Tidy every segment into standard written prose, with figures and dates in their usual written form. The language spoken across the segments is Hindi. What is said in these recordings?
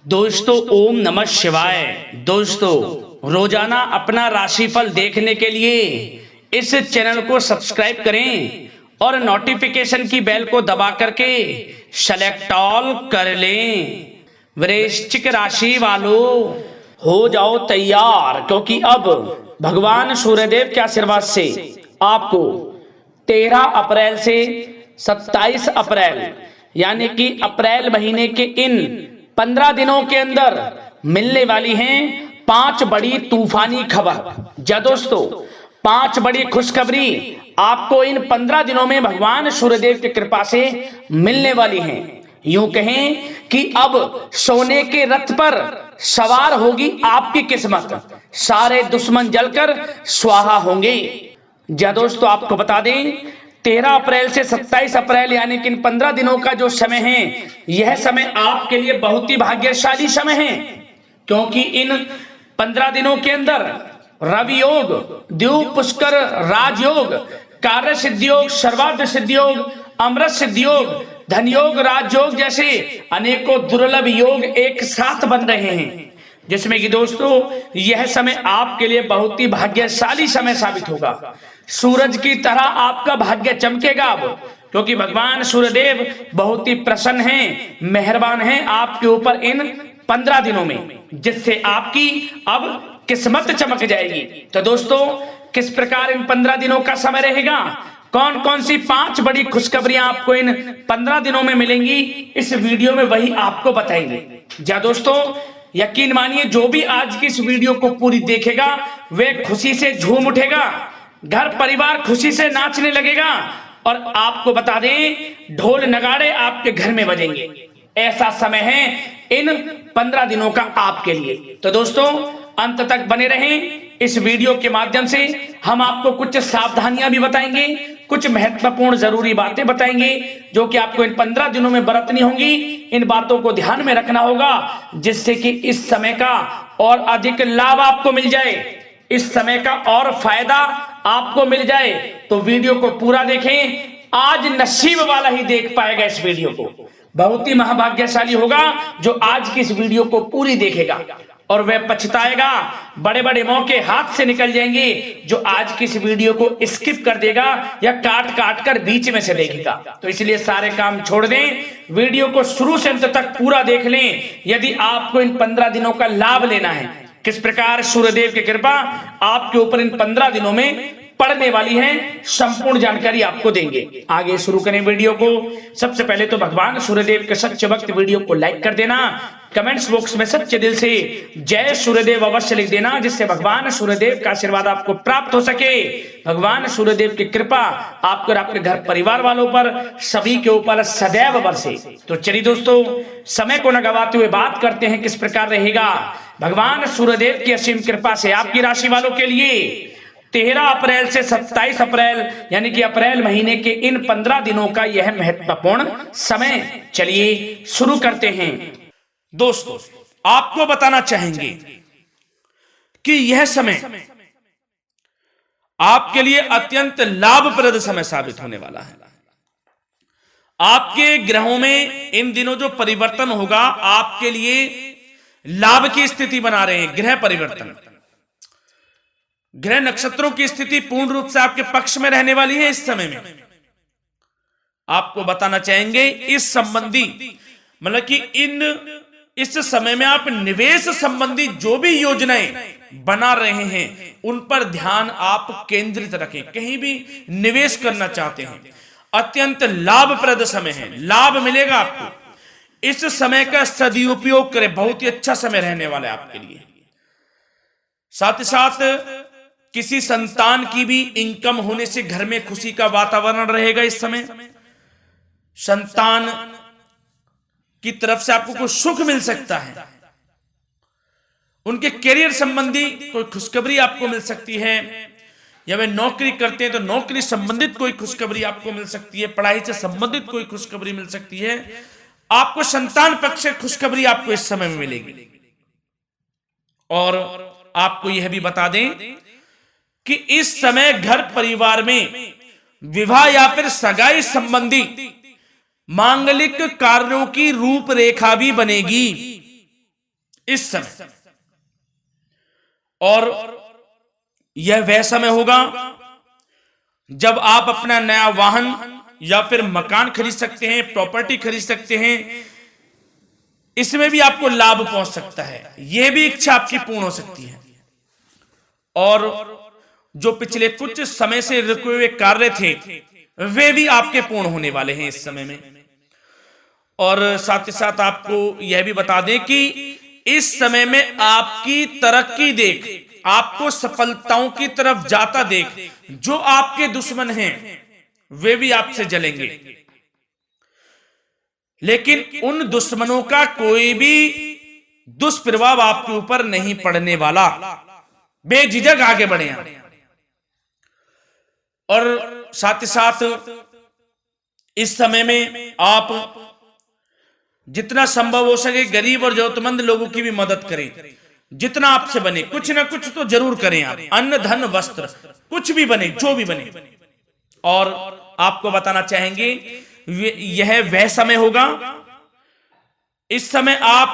दोस्तों ओम नमः शिवाय। दोस्तों रोजाना अपना राशिफल देखने के लिए इस चैनल को सब्सक्राइब करें और नोटिफिकेशन की बेल को दबा करके सेलेक्ट ऑल कर लें। वृश्चिक राशि वालों हो जाओ तैयार, क्योंकि अब भगवान सूर्यदेव के आशीर्वाद से आपको 13 अप्रैल से 27 अप्रैल यानी कि अप्रैल महीने के इन 15 दिनों के अंदर मिलने वाली हैं 5 बड़ी तूफानी खबर। जा दोस्तों 5 बड़ी खुशखबरी आपको इन 15 दिनों में भगवान सूर्यदेव की कृपा से मिलने वाली हैं। यूं कहें कि अब सोने के रथ पर सवार होगी आपकी किस्मत, सारे दुश्मन जलकर स्वाहा होंगे। जा दोस्तों आपको बता दें 13 अप्रैल से 27 अप्रैल यानी कि इन 15 दिनों का जो समय है, यह समय आपके लिए बहुत ही भाग्यशाली समय है, क्योंकि इन 15 दिनों के अंदर रवि योग, द्वीप पुष्कर राजयोग, कार्य सिद्धि योग, सर्वार्थ सिद्धि योग, अमृत सिद्धि योग, धन योग, राजयोग जैसे अनेकों दुर्लभ योग एक साथ बन रहे हैं, जिसमें कि दोस्तों यह समय आपके लिए बहुत ही भाग्यशाली समय साबित होगा। सूरज की तरह आपका भाग्य चमकेगा अब, क्योंकि भगवान सूर्यदेव बहुत ही प्रसन्न हैं, मेहरबान हैं आपके ऊपर इन 15 दिनों में, जिससे आपकी अब किस्मत चमक जाएगी। तो दोस्तों किस प्रकार इन 15 दिनों का समय रहेगा, कौन कौन सी 5 बड़ी खुशखबरियां आपको इन 15 दिनों में मिलेंगी, इस वीडियो में वही आपको बताएंगे। जा दोस्तों यकीन मानिए जो भी आज की इस वीडियो को पूरी देखेगा वे खुशी से झूम उठेगा, घर परिवार खुशी से नाचने लगेगा, और आपको बता दें ढोल नगाड़े आपके घर में बजेंगे। ऐसा समय है इन 15 दिनों का आपके लिए। तो दोस्तों अंत तक बने रहें। इस वीडियो के माध्यम से हम आपको कुछ सावधानियां भी बताएंगे, कुछ महत्वपूर्ण जरूरी बातें बताएंगे जो कि आपको इन 15 दिनों में बरतनी होंगी। इन बातों को ध्यान में रखना होगा, जिससे कि इस समय का और अधिक लाभ आपको मिल जाए, इस समय का और फायदा आपको मिल जाए। तो वीडियो को पूरा देखें, आज नसीब वाला ही देख पाएगा इस वीडियो को। बहुत ही महाभाग्यशाली होगा जो आज की इस वीडियो को पूरी देखेगा, और वह पछताएगा। बड़े बड़े मौके हाथ से निकल जाएंगे जो आज की इस वीडियो को स्किप कर देगा या काट काट कर बीच में से देखेगा। तो इसलिए सारे काम छोड़ दें, वीडियो को शुरू से अंत तक पूरा देख लें, यदि आपको इन 15 दिनों का लाभ लेना है। किस प्रकार सूर्यदेव की कृपा आपके ऊपर इन 15 दिनों में पड़ने वाली है, संपूर्ण जानकारी आपको देंगे। आगे शुरू करें वीडियो को। सबसे पहले तो भगवान सूर्यदेव के सच्चे भक्त वीडियो को लाइक कर देना, कमेंट्स बॉक्स में सच्चे दिल से जय सूर्यदेव अवश्य लिख देना, जिससे भगवान सूर्यदेव का आशीर्वाद आपको प्राप्त हो सके, भगवान सूर्यदेव की कृपा आपको और आपके घर परिवार वालों पर सभी के ऊपर सदैव बरसे। तो चलिए दोस्तों समय को न गवाते हुए बात करते हैं किस प्रकार रहेगा भगवान सूर्यदेव की असीम कृपा से आपकी राशि वालों के लिए 13 अप्रैल से 27 अप्रैल यानी कि अप्रैल महीने के इन 15 दिनों का यह महत्वपूर्ण समय। चलिए शुरू करते हैं। दोस्तों आपको बताना चाहेंगे कि यह समय आपके लिए अत्यंत लाभप्रद समय साबित होने वाला है। आपके ग्रहों में इन दिनों जो परिवर्तन होगा आपके लिए लाभ की स्थिति बना रहे हैं। ग्रह परिवर्तन, ग्रह नक्षत्रों की स्थिति पूर्ण रूप से आपके पक्ष में रहने वाली है। इस समय में आपको बताना चाहेंगे इस संबंधी मतलब कि इस समय में आप निवेश संबंधी जो भी योजनाएं बना रहे हैं उन पर ध्यान आप केंद्रित रखें। कहीं भी निवेश करना चाहते हैं अत्यंत लाभप्रद समय है, लाभ मिलेगा आपको। इस समय का सदुपयोग करें, बहुत ही अच्छा समय रहने वाला है आपके लिए। साथ ही साथ किसी संतान की भी इनकम होने से घर में खुशी का वातावरण रहेगा। इस समय संतान की तरफ से आपको कुछ सुख मिल सकता है, उनके करियर संबंधी कोई खुशखबरी आपको मिल सकती है, या वे नौकरी करते हैं तो नौकरी संबंधित कोई खुशखबरी आपको मिल सकती है, पढ़ाई से संबंधित कोई खुशखबरी मिल सकती है। आपको संतान पक्ष से खुशखबरी आपको इस समय में मिलेगी। और आपको यह भी बता दें कि इस समय घर परिवार में विवाह या फिर सगाई संबंधी मांगलिक कार्यों की रूपरेखा भी बनेगी। इस समय। और यह वह समय होगा जब आप अपना नया वाहन या फिर मकान खरीद सकते हैं, प्रॉपर्टी खरीद सकते हैं। इसमें भी आपको लाभ पहुंच सकता है, यह भी इच्छा आपकी पूर्ण हो सकती है। और जो पिछले कुछ समय से रुके हुए कार्य थे वे भी आपके पूर्ण होने वाले हैं इस समय में। और साथ ही साथ आपको यह भी बता दें कि इस समय में आपकी तरक्की देख, आपको सफलताओं की तरफ जाता देख, जो आपके दुश्मन हैं वे भी आपसे जलेंगे, लेकिन उन दुश्मनों का कोई भी दुष्प्रभाव आपके ऊपर नहीं पड़ने वाला। बेझिझक आगे बढ़े आप। और साथ ही साथ इस समय में आप जितना संभव हो सके गरीब और जरूरतमंद लोगों की भी मदद करें, जितना आपसे बने। कुछ ना कुछ तो जरूर करें आप, अन्न धन वस्त्र कुछ भी बने, जो भी बने। और आपको बताना चाहेंगे यह वह समय होगा, इस समय आप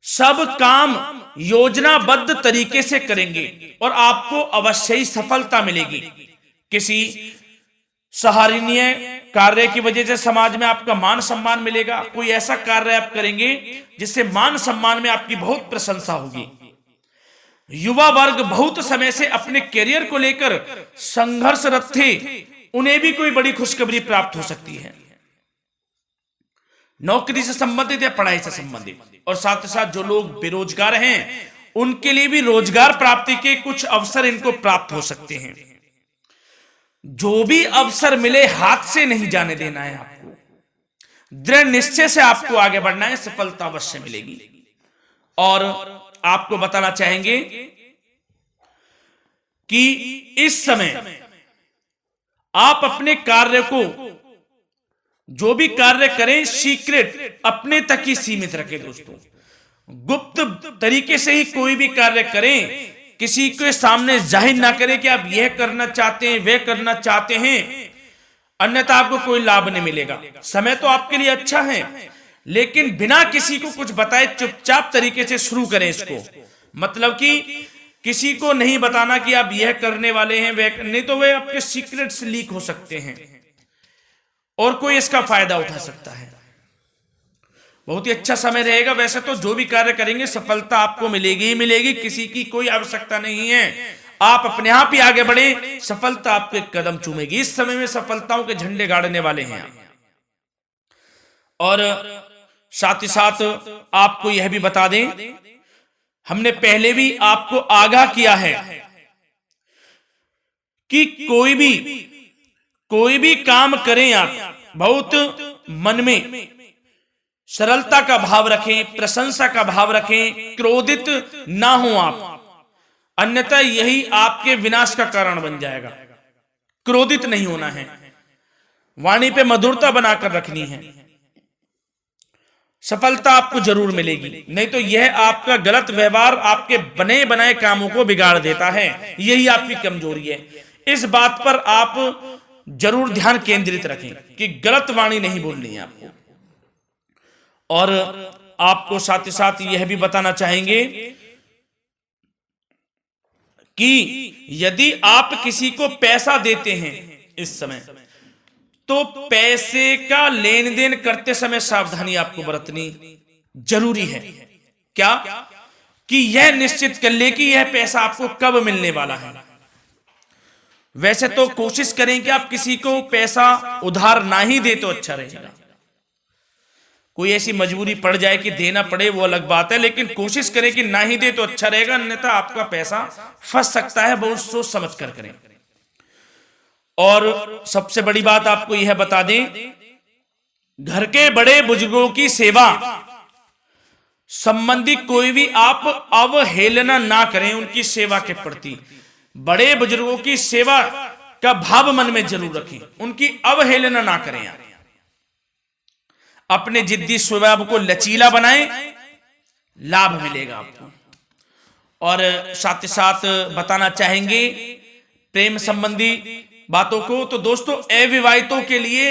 सब काम योजनाबद्ध तरीके से करेंगे और आपको अवश्य ही सफलता मिलेगी। किसी सराहनीय कार्य की वजह से समाज में आपका मान सम्मान मिलेगा। कोई ऐसा कार्य आप करेंगे जिससे मान सम्मान में आपकी बहुत प्रशंसा होगी। युवा वर्ग बहुत समय से अपने करियर को लेकर संघर्षरत थे, उन्हें भी कोई बड़ी खुशखबरी प्राप्त हो सकती है, नौकरी से संबंधित या पढ़ाई से संबंधित। और साथ ही साथ जो लोग बेरोजगार हैं उनके लिए भी रोजगार प्राप्ति के कुछ अवसर इनको प्राप्त हो सकते हैं। जो भी अवसर मिले हाथ से नहीं जाने देना है आपको, दृढ़ निश्चय से आपको आगे बढ़ना है, सफलता अवश्य मिलेगी। और आपको बताना चाहेंगे कि इस समय आप अपने कार्य को, जो भी कार्य करें, सीक्रेट अपने तक ही सीमित रखें दोस्तों। गुप्त तरीके से ही कोई भी कार्य करें, किसी के सामने जाहिर ना करें कि आप यह करना चाहते हैं, वह करना चाहते हैं, अन्यथा आपको कोई लाभ नहीं मिलेगा। समय तो आपके लिए अच्छा है, लेकिन बिना किसी को कुछ बताए चुपचाप तरीके से शुरू करें इसको। मतलब कि किसी को नहीं बताना कि आप यह करने वाले हैं, वह नहीं, तो वे आपके सीक्रेट्स लीक हो सकते हैं और कोई इसका फायदा उठा सकता है। बहुत ही अच्छा समय रहेगा। वैसे तो जो भी कार्य करेंगे सफलता आपको मिलेगी ही मिलेगी, किसी की कोई आवश्यकता नहीं है। आप अपने आप ही आगे बढ़े, सफलता आपके कदम चूमेगी। इस समय में सफलताओं के झंडे गाड़ने वाले हैं। और साथ ही साथ आपको यह भी बता दें, हमने पहले भी आपको आगाह किया है कि कोई भी काम करें आप बहुत मन में सरलता का भाव रखें, प्रशंसा का भाव रखें, क्रोधित ना हो आप, अन्यथा यही आपके विनाश का कारण बन जाएगा। क्रोधित नहीं होना है, वाणी पे मधुरता बनाकर रखनी है, सफलता आपको जरूर मिलेगी। नहीं तो यह आपका गलत व्यवहार आपके बने बनाए कामों को बिगाड़ देता है, यही आपकी कमजोरी है। इस बात पर आप जरूर ध्यान केंद्रित रखें कि गलत वाणी नहीं बोलनी है आपको। और आपको साथ ही साथ यह भी बताना चाहेंगे कि यदि आप किसी को पैसा देते हैं इस समय, तो पैसे का लेन देन करते समय सावधानी आपको बरतनी जरूरी है। क्या कि यह निश्चित कर ले कि यह पैसा आपको कब मिलने वाला है। वैसे तो कोशिश करें कि आप किसी को पैसा उधार ना ही दे तो अच्छा रहेगा। कोई ऐसी मजबूरी पड़ जाए कि देना पड़े वो अलग बात है, लेकिन कोशिश करें कि ना ही दे तो अच्छा रहेगा, अन्यथा आपका पैसा फंस सकता है। बहुत सोच समझ कर करें। और सबसे बड़ी बात आपको यह बता दें, घर के बड़े बुजुर्गों की सेवा संबंधी कोई भी आप अवहेलना ना करें उनकी सेवा के प्रति। बड़े बुजुर्गों की सेवा का भाव मन में जरूर रखें, उनकी अवहेलना ना करें आप। अपने जिद्दी स्वभाव को लचीला बनाएं, लाभ मिलेगा आपको। और साथ ही साथ बताना चाहेंगे प्रेम संबंधी बातों को, तो दोस्तों अविवाहितों के लिए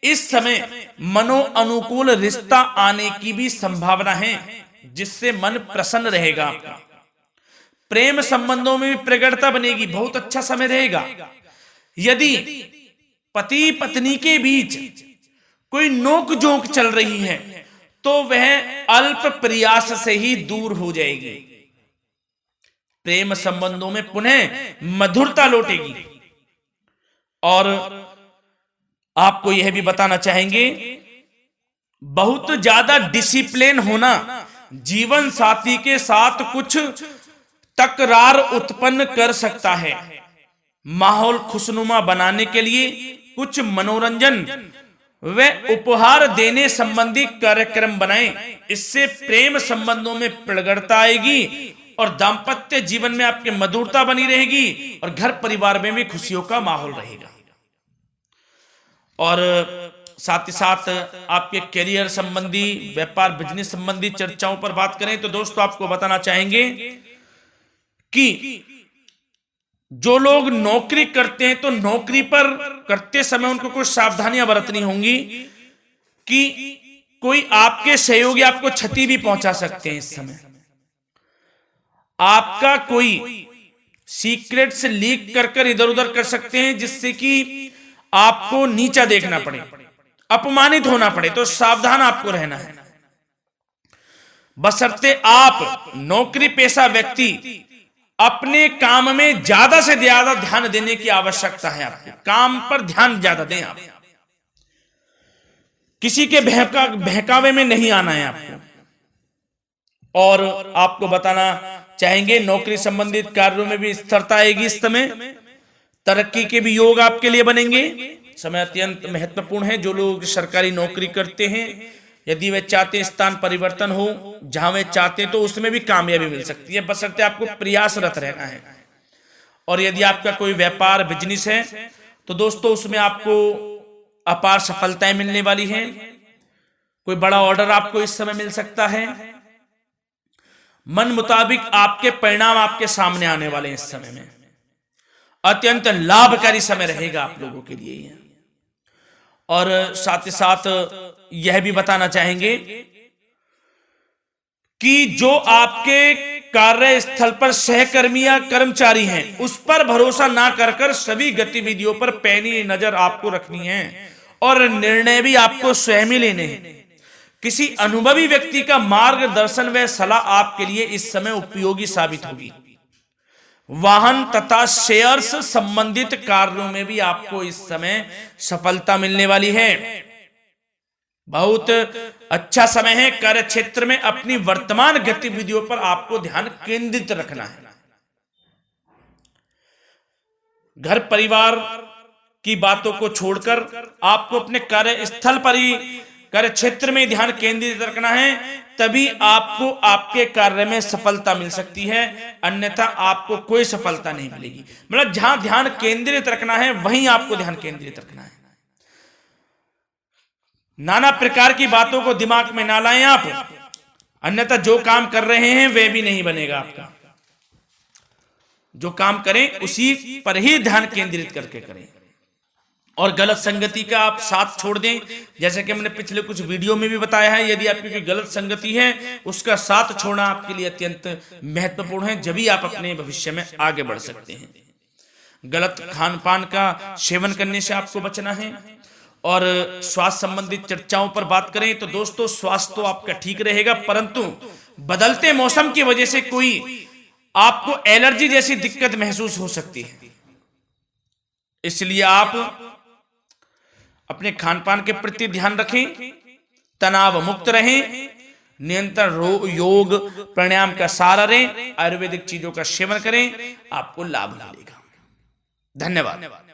इस समय मनो अनुकूल रिश्ता आने की भी संभावना है। जिससे मन प्रसन्न रहेगा आपका। प्रेम संबंधों में भी प्रगाढ़ता बनेगी, बहुत अच्छा समय रहेगा। यदि पति पत्नी के बीच कोई नोक झोंक चल रही है तो वह अल्प प्रयास से ही दूर हो जाएगी। प्रेम संबंधों में पुनः मधुरता लौटेगी। और आपको यह भी बताना चाहेंगे, बहुत ज्यादा डिसिप्लिन होना जीवन साथी के साथ कुछ तकरार उत्पन्न कर सकता है। माहौल खुशनुमा बनाने के लिए कुछ मनोरंजन व उपहार देने संबंधी कार्यक्रम बनाएं। इससे प्रेम संबंधों में प्रगाढ़ता आएगी और दाम्पत्य जीवन में आपकी मधुरता बनी रहेगी और घर परिवार में भी खुशियों का माहौल रहेगा। और साथ ही साथ आपके करियर संबंधी, व्यापार बिजनेस संबंधी चर्चाओं पर बात करें तो दोस्तों आपको बताना चाहेंगे कि जो लोग नौकरी करते हैं तो नौकरी पर करते समय उनको कुछ सावधानियां बरतनी होंगी कि कोई आपके सहयोगी आपको क्षति भी पहुंचा सकते हैं। इस समय आपका कोई सीक्रेट्स लीक कर इधर उधर कर सकते हैं, जिससे कि आपको नीचा देखना पड़े, अपमानित होना पड़े। तो सावधान आपको रहना है। बशर्ते आप नौकरी पेशा व्यक्ति अपने काम में ज्यादा से ज्यादा ध्यान देने की आवश्यकता है। आपको काम पर ध्यान ज्यादा दें। आप किसी के बहकावे में नहीं आना है आपको। और आपको बताना चाहेंगे, नौकरी संबंधित कार्यों में भी स्थिरता आएगी। इस समय तरक्की के भी योग आपके लिए बनेंगे। समय अत्यंत महत्वपूर्ण है। जो लोग सरकारी नौकरी करते हैं, यदि वे चाहते हैं स्थान परिवर्तन हो, जहां वे चाहते हैं, तो उसमें भी कामयाबी मिल सकती है, बशर्ते आपको प्रयासरत रहना है। और यदि आपका कोई व्यापार बिजनेस है तो दोस्तों उसमें आपको अपार सफलताएं मिलने वाली हैं। कोई बड़ा ऑर्डर आपको इस समय मिल सकता है। मन मुताबिक आपके परिणाम आपके सामने आने वाले हैं। इस समय में अत्यंत लाभकारी समय रहेगा आप लोगों के लिए। और साथ ही साथ यह भी बताना चाहेंगे कि जो आपके कार्यस्थल पर सहकर्मी या कर्मचारी हैं, उस पर भरोसा ना कर सभी गतिविधियों पर पैनी नजर आपको रखनी है और निर्णय भी आपको स्वयं ही लेने हैं। किसी अनुभवी व्यक्ति का मार्गदर्शन व सलाह आपके लिए इस समय उपयोगी साबित होगी। वाहन तथा शेयर्स संबंधित कार्यों में भी आपको इस समय सफलता मिलने वाली है। बहुत अच्छा समय है। कार्य क्षेत्र में अपनी वर्तमान गतिविधियों पर आपको ध्यान केंद्रित रखना है। घर परिवार की बातों को छोड़कर आपको अपने कार्यस्थल पर ही, कार्य क्षेत्र में ध्यान केंद्रित रखना है, तभी आपको आपके कार्य में सफलता मिल सकती है, अन्यथा आपको कोई सफलता नहीं मिलेगी। मतलब जहां ध्यान केंद्रित रखना है वहीं आपको ध्यान केंद्रित रखना है। नाना प्रकार की बातों को दिमाग में ना लाएं आप, अन्यथा जो काम कर रहे हैं वह भी नहीं बनेगा आपका। जो काम करें उसी पर ही ध्यान केंद्रित करके करें और गलत संगति का आप साथ छोड़ दें। जैसे कि हमने पिछले कुछ वीडियो में भी बताया है, यदि आपकी कोई गलत संगति है उसका साथ छोड़ना आपके लिए अत्यंत महत्वपूर्ण है, जब भी आप अपने भविष्य में आगे बढ़ सकते हैं। गलत खान पान का सेवन करने से आपको बचना है। और स्वास्थ्य संबंधित चर्चाओं पर बात करें तो दोस्तों स्वास्थ्य तो आपका ठीक रहेगा, परंतु बदलते मौसम की वजह से कोई आपको एलर्जी जैसी दिक्कत महसूस हो सकती है। इसलिए आप अपने खान पान के प्रति ध्यान रखें, तनाव मुक्त रहें, नियंत्रण योग प्राणायाम का सहारा लें, आयुर्वेदिक चीजों का सेवन करें, आपको लाभ मिलेगा। धन्यवाद।